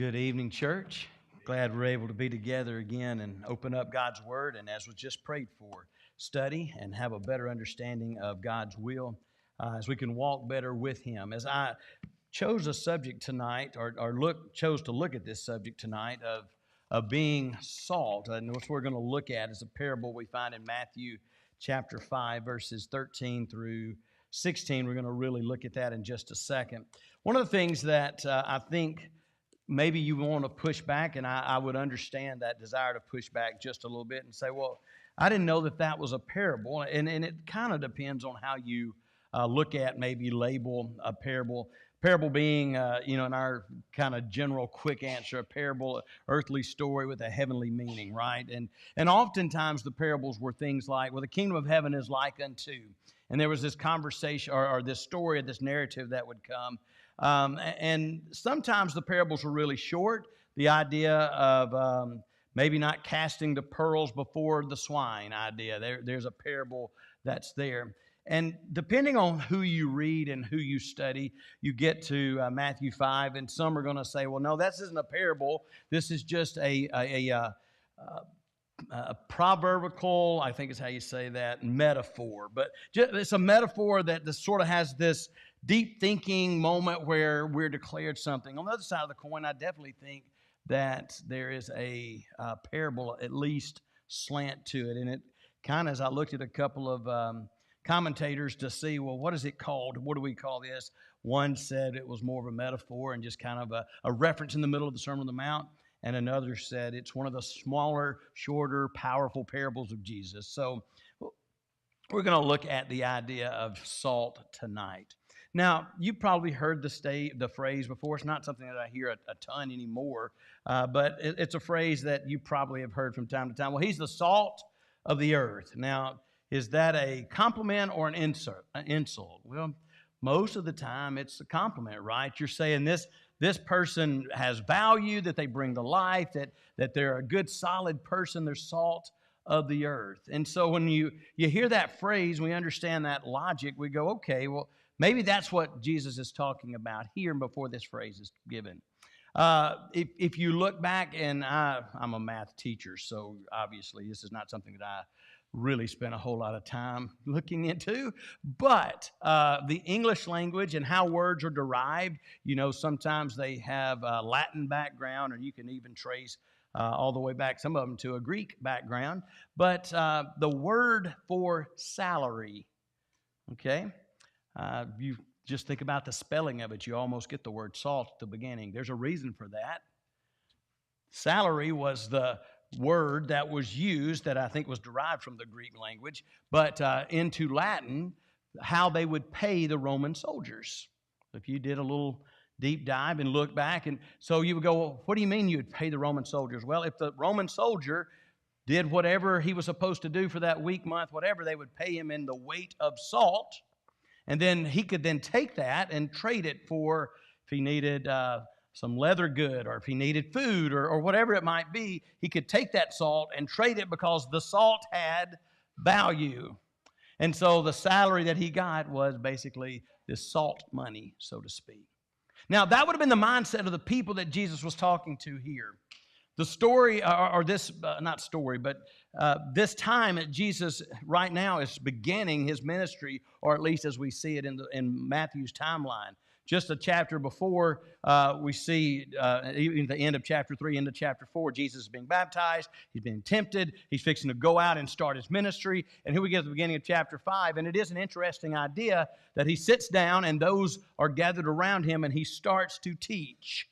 Good evening, church. Glad we're able to be together again and open up God's Word, and as was just prayed for, study and have a better understanding of God's will as we can walk better with Him. As I chose a subject tonight, chose to look at this subject tonight of being salt, and what we're going to look at is a parable we find in Matthew chapter 5, verses 13 through 16. We're going to really look at that in just a second. One of the things that I think maybe you want to push back, and I would understand that desire to push back just a little bit and say, well, I didn't know that was a parable. And it kind of depends on how you look at, maybe label a parable. Parable being, in our kind of general quick answer, a parable, earthly story with a heavenly meaning, right? And oftentimes the parables were things like, well, the kingdom of heaven is like unto. And there was this conversation or this story or this narrative that would come. And sometimes the parables were really short. The idea of maybe not casting the pearls before the swine idea. There's a parable that's there. And depending on who you read and who you study, you get to Matthew 5, and some are going to say, well, no, this isn't a parable. This is just a proverbical, I think is how you say that, metaphor. But it's a metaphor that sort of has this deep thinking moment where we're declared something. On the other side of the coin, I definitely think that there is a parable, at least slant to it. And it kind of, as I looked at a couple of commentators to see, well, what is it called? What do we call this? One said it was more of a metaphor and just kind of a reference in the middle of the Sermon on the Mount. And another said it's one of the smaller, shorter, powerful parables of Jesus. So we're going to look at the idea of salt tonight. Now, you probably heard the phrase before. It's not something that I hear a ton anymore, but it's a phrase that you probably have heard from time to time. Well, he's the salt of the earth. Now, is that a compliment or an insult? Well, most of the time it's a compliment, right? You're saying this person has value, that they bring to life, that they're a good, solid person, they're salt of the earth. And so when you hear that phrase, we understand that logic, we go, okay, well, maybe that's what Jesus is talking about here before this phrase is given. If you look back, and I'm a math teacher, so obviously this is not something that I really spent a whole lot of time looking into, but the English language and how words are derived, sometimes they have a Latin background, or you can even trace all the way back, some of them to a Greek background. But the word for salary, okay, you just think about the spelling of it, you almost get the word salt at the beginning. There's a reason for that. Salary was the word that was used that I think was derived from the Greek language, but into Latin, how they would pay the Roman soldiers. If you did a little deep dive and look back, and so you would go, well, what do you mean you would pay the Roman soldiers? Well, if the Roman soldier did whatever he was supposed to do for that week, month, whatever, they would pay him in the weight of salt, and then he could then take that and trade it for, if he needed some leather good, or if he needed food, or whatever it might be, he could take that salt and trade it because the salt had value. And so the salary that he got was basically this salt money, so to speak. Now, that would have been the mindset of the people that Jesus was talking to here. The story, or this, not story, but this time that Jesus right now is beginning his ministry, or at least as we see it in Matthew's timeline. Just a chapter before, we see even the end of chapter 3, into chapter 4, Jesus is being baptized. He's being tempted. He's fixing to go out and start his ministry. And here we get at the beginning of chapter 5, and it is an interesting idea that he sits down and those are gathered around him, and he starts to teach.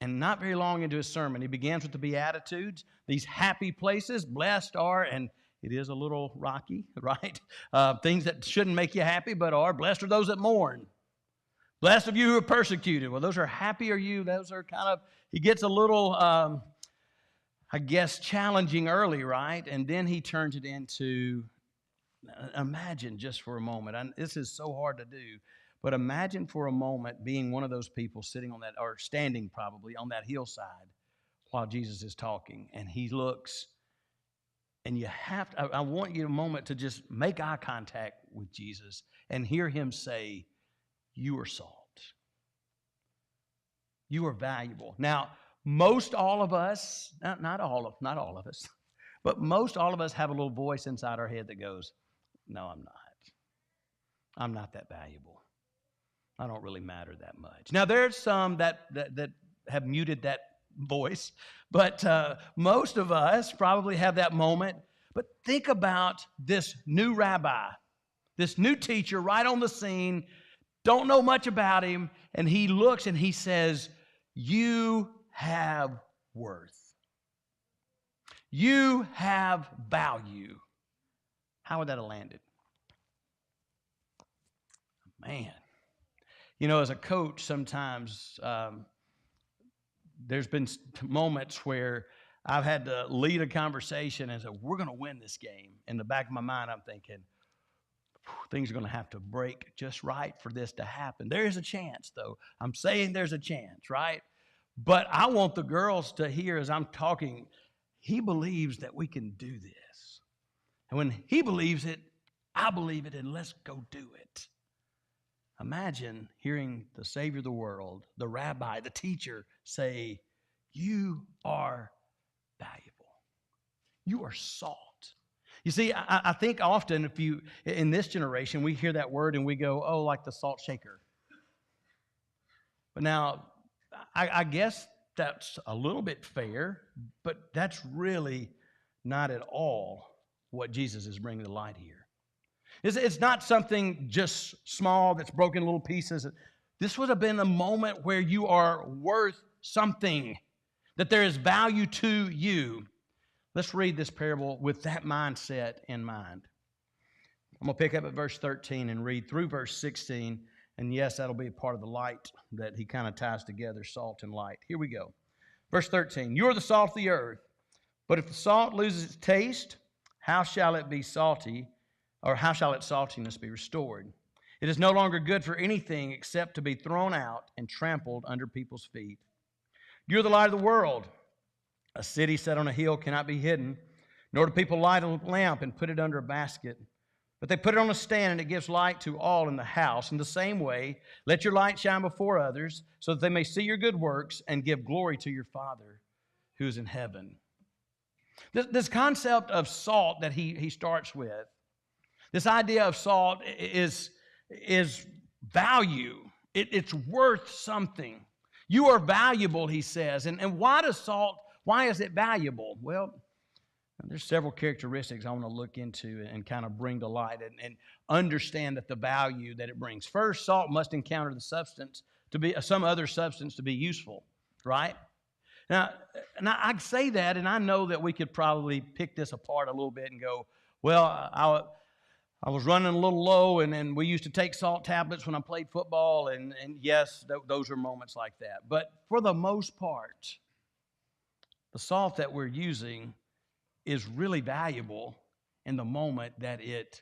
And not very long into his sermon, he begins with the Beatitudes, these happy places, blessed are, and it is a little rocky, right? Things that shouldn't make you happy, but are. Blessed are those that mourn. Blessed of you who are persecuted. Well, those are happy are you. Those are kind of, he gets a little, challenging early, right? And then he turns it into, imagine just for a moment. This is so hard to do. But imagine for a moment being one of those people sitting on that, or standing probably on that hillside while Jesus is talking. And he looks, and you have to, I want you a moment to just make eye contact with Jesus and hear him say, you are salt. You are valuable. Now, most all of us, not all of us, but most all of us have a little voice inside our head that goes, no, I'm not. I'm not that valuable. I don't really matter that much. Now, there's some that have muted that voice, but most of us probably have that moment. But think about this new rabbi, this new teacher right on the scene, don't know much about him, and he looks and he says, you have worth. You have value. How would that have landed? Man. You know, as a coach, sometimes there's been moments where I've had to lead a conversation and say, we're going to win this game. In the back of my mind, I'm thinking, things are going to have to break just right for this to happen. There is a chance, though. I'm saying there's a chance, right? But I want the girls to hear as I'm talking, he believes that we can do this. And when he believes it, I believe it, and let's go do it. Imagine hearing the Savior of the world, the rabbi, the teacher say, you are valuable. You are salt. You see, I think often in this generation, we hear that word and we go, oh, like the salt shaker. But now, I guess that's a little bit fair, but that's really not at all what Jesus is bringing to light here. It's not something just small that's broken in little pieces. This would have been a moment where you are worth something, that there is value to you. Let's read this parable with that mindset in mind. I'm going to pick up at verse 13 and read through verse 16. And yes, that'll be a part of the light that he kind of ties together, salt and light. Here we go. Verse 13, you are the salt of the earth, but if the salt loses its taste, how shall it be salty? Or how shall its saltiness be restored? It is no longer good for anything except to be thrown out and trampled under people's feet. You're the light of the world. A city set on a hill cannot be hidden, nor do people light a lamp and put it under a basket. But they put it on a stand, and it gives light to all in the house. In the same way, let your light shine before others, so that they may see your good works and give glory to your Father who is in heaven. This concept of salt that he starts with, this idea of salt is value. It's worth something. You are valuable, he says. And why is it valuable? Well, there's several characteristics I want to look into and kind of bring to light and understand that the value that it brings. First, salt must encounter the substance to be some other substance to be useful, right? Now I say that, and I know that we could probably pick this apart a little bit and go, well, I was running a little low, and we used to take salt tablets when I played football, and yes, those are moments like that. But for the most part, the salt that we're using is really valuable in the moment that it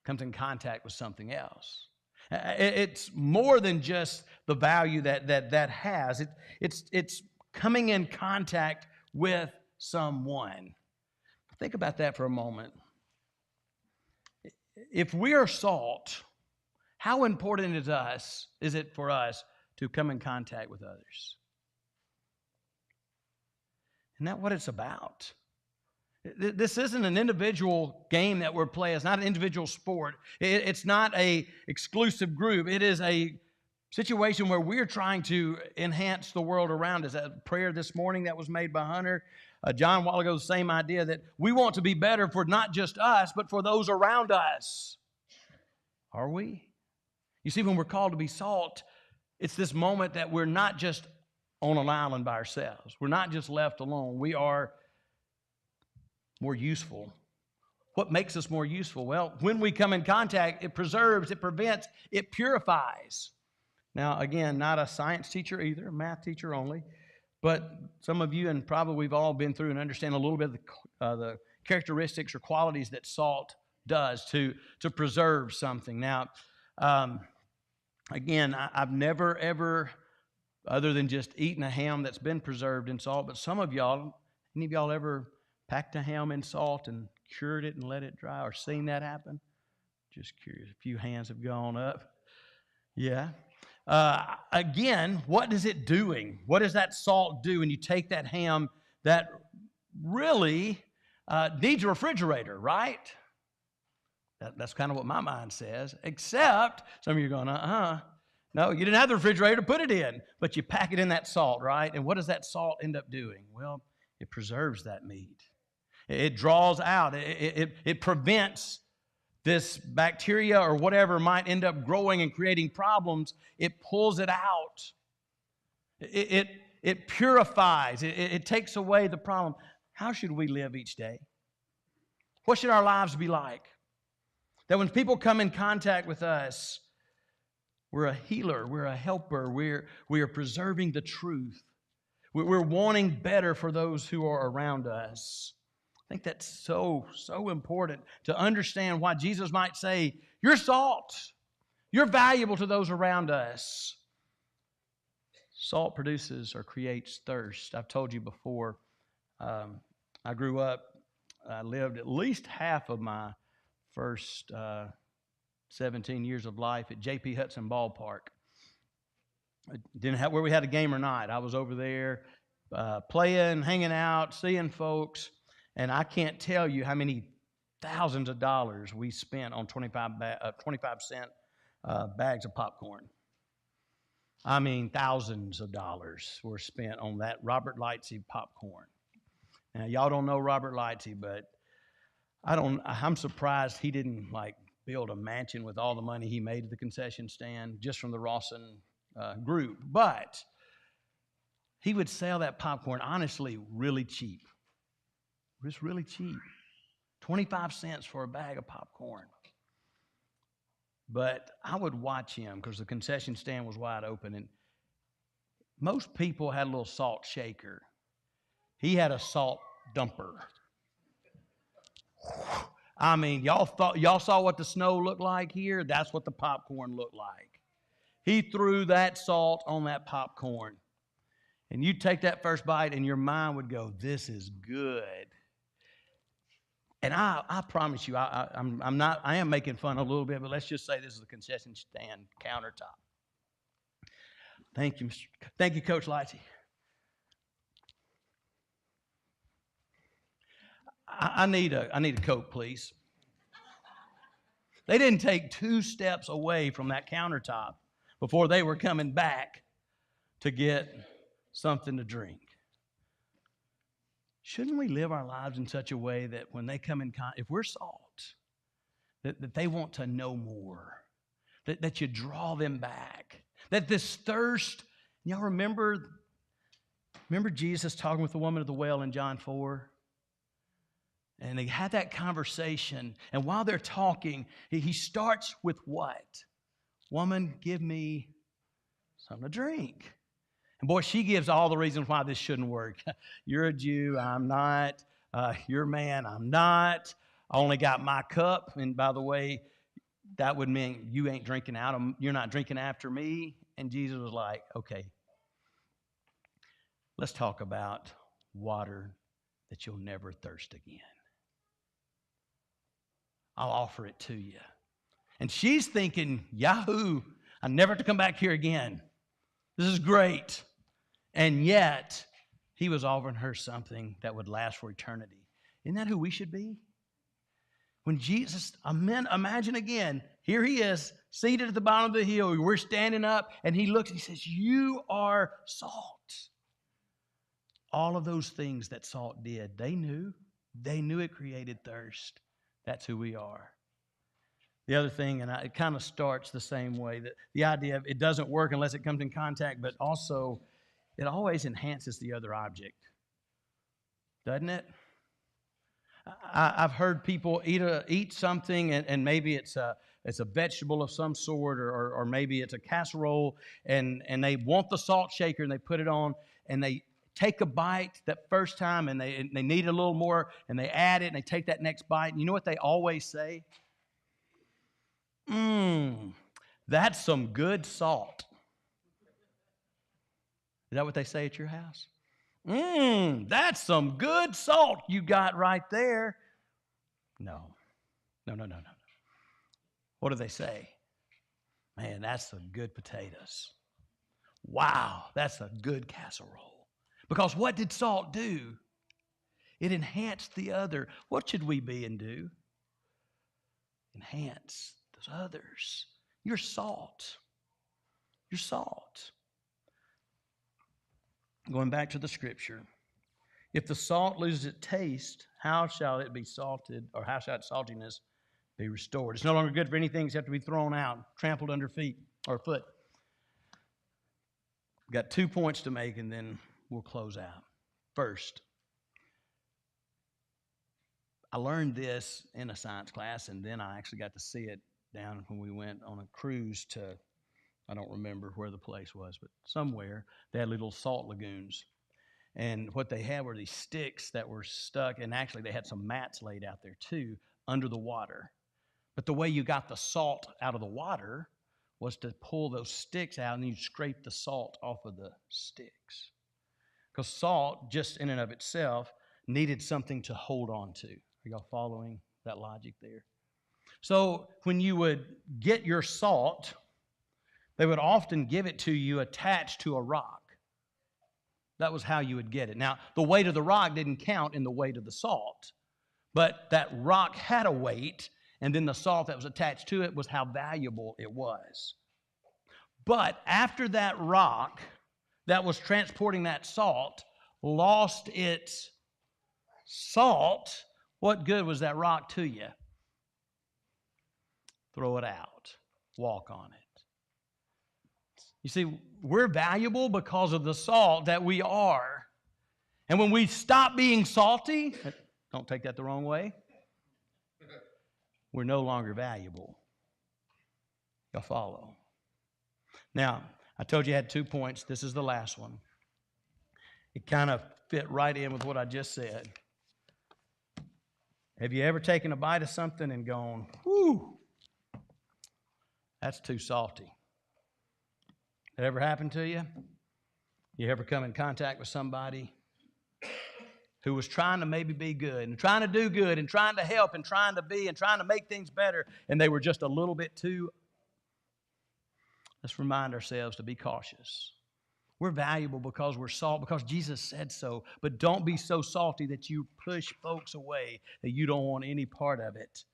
comes in contact with something else. It's more than just the value that has. It's coming in contact with someone. Think about that for a moment. If we are salt, how important is it for us to come in contact with others? Isn't that what it's about? This isn't an individual game that we're playing. It's not an individual sport. It's not an exclusive group. It is a situation where we're trying to enhance the world around us. A prayer this morning that was made by Hunter, John a while ago, the same idea that we want to be better for not just us, but for those around us. Are we? You see, when we're called to be salt, it's this moment that we're not just on an island by ourselves. We're not just left alone. We are more useful. What makes us more useful? Well, when we come in contact, it preserves, it prevents, it purifies. Now, again, not a science teacher either, a math teacher only, but some of you, and probably we've all been through and understand a little bit of the characteristics or qualities that salt does to preserve something. Now, again, I've never, ever, other than just eating a ham that's been preserved in salt, but some of y'all, any of y'all ever packed a ham in salt and cured it and let it dry, or seen that happen? Just curious. A few hands have gone up. Yeah. Again, what is it doing? What does that salt do? And you take that ham that really needs a refrigerator, right? That's kind of what my mind says, except some of you are going, no, you didn't have the refrigerator to put it in, but you pack it in that salt, right? And what does that salt end up doing? Well, it preserves that meat. It draws out. It prevents this bacteria or whatever might end up growing and creating problems. It pulls it out. It purifies. It takes away the problem. How should we live each day? What should our lives be like? That when people come in contact with us, we're a healer, we're a helper, we are preserving the truth. We're wanting better for those who are around us. I think that's so important to understand why Jesus might say, you're salt. You're valuable to those around us. Salt produces or creates thirst. I've told you before, I grew up, I lived at least half of my first 17 years of life at J.P. Hudson Ballpark. Didn't have where we had a game or not. I was over there playing, hanging out, seeing folks, and I can't tell you how many thousands of dollars we spent on 25-cent bags of popcorn. I mean, thousands of dollars were spent on that Robert Lightsey popcorn. Now, y'all don't know Robert Lightsey, but I'm surprised he didn't build a mansion with all the money he made at the concession stand just from the Rawson group. But he would sell that popcorn, honestly, really cheap. Just really cheap. 25 cents for a bag of popcorn. But I would watch him because the concession stand was wide open, and most people had a little salt shaker. He had a salt dumper. I mean, y'all saw what the snow looked like here? That's what the popcorn looked like. He threw that salt on that popcorn. And you'd take that first bite and your mind would go, this is good. And I promise you, I am making fun a little bit, but let's just say this is a concession stand countertop. Thank you, Coach Lightsey. I need a Coke, please. They didn't take 2 steps away from that countertop before they were coming back to get something to drink. Shouldn't we live our lives in such a way that when they come in contact, if we're salt, that they want to know more, that you draw them back, that this thirst, y'all remember Jesus talking with the woman at the well in John 4? And they had that conversation, and while they're talking, he starts with what? Woman, give me something to drink. And boy, she gives all the reasons why this shouldn't work. You're a Jew, I'm not. You're a man, I'm not. I only got my cup. And by the way, that would mean you're not drinking after me. And Jesus was like, okay, let's talk about water that you'll never thirst again. I'll offer it to you. And she's thinking, Yahoo, I never have to come back here again. This is great. And yet, he was offering her something that would last for eternity. Isn't that who we should be? When Jesus, imagine again, here he is, seated at the bottom of the hill. We're standing up, and he looks and he says, you are salt. All of those things that salt did, they knew. They knew it created thirst. That's who we are. The other thing, and it kind of starts the same way, that the idea of it doesn't work unless it comes in contact, but also it always enhances the other object, doesn't it? I've heard people eat something, and maybe it's a vegetable of some sort, or maybe it's a casserole, and they want the salt shaker, and they put it on, and they take a bite that first time, and they need a little more, and they add it, and they take that next bite, and you know what they always say? That's some good salt. Is that what they say at your house? That's some good salt you got right there. No. What do they say? Man, that's some good potatoes. Wow, that's a good casserole. Because what did salt do? It enhanced the other. What should we be and do? Enhance those others. You're salt. You're salt. Going back to the scripture. If the salt loses its taste, how shall it be salted, or how shall its saltiness be restored? It's no longer good for anything except to be thrown out, trampled under feet or foot. We've got 2 points to make, and then we'll close out. First, I learned this in a science class, and then I actually got to see it down when we went on a cruise to, I don't remember where the place was, but somewhere they had little salt lagoons. And what they had were these sticks that were stuck, and actually they had some mats laid out there too, under the water. But the way you got the salt out of the water was to pull those sticks out, and you scrape the salt off of the sticks. Because salt, just in and of itself, needed something to hold on to. Are y'all following that logic there? So when you would get your salt, they would often give it to you attached to a rock. That was how you would get it. Now, the weight of the rock didn't count in the weight of the salt, but that rock had a weight, and then the salt that was attached to it was how valuable it was. But after that rock that was transporting that salt lost its salt, what good was that rock to you? Throw it out. Walk on it. You see, we're valuable because of the salt that we are. And when we stop being salty, don't take that the wrong way, we're no longer valuable. Y'all follow? Now, I told you I had 2 points. This is the last one. It kind of fit right in with what I just said. Have you ever taken a bite of something and gone, whew, that's too salty? That ever happened to you? You ever come in contact with somebody who was trying to maybe be good and trying to do good and trying to help and trying to be and trying to make things better, and they were just a little bit too? Let's remind ourselves to be cautious. We're valuable because we're salt, because Jesus said so. But don't be so salty that you push folks away, that you don't want any part of it.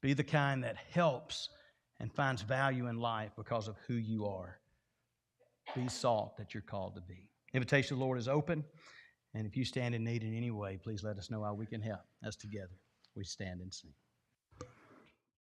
Be the kind that helps and finds value in life because of who you are. Be salt that you're called to be. Invitation of the Lord is open. And if you stand in need in any way, please let us know how we can help. As together we stand and sing.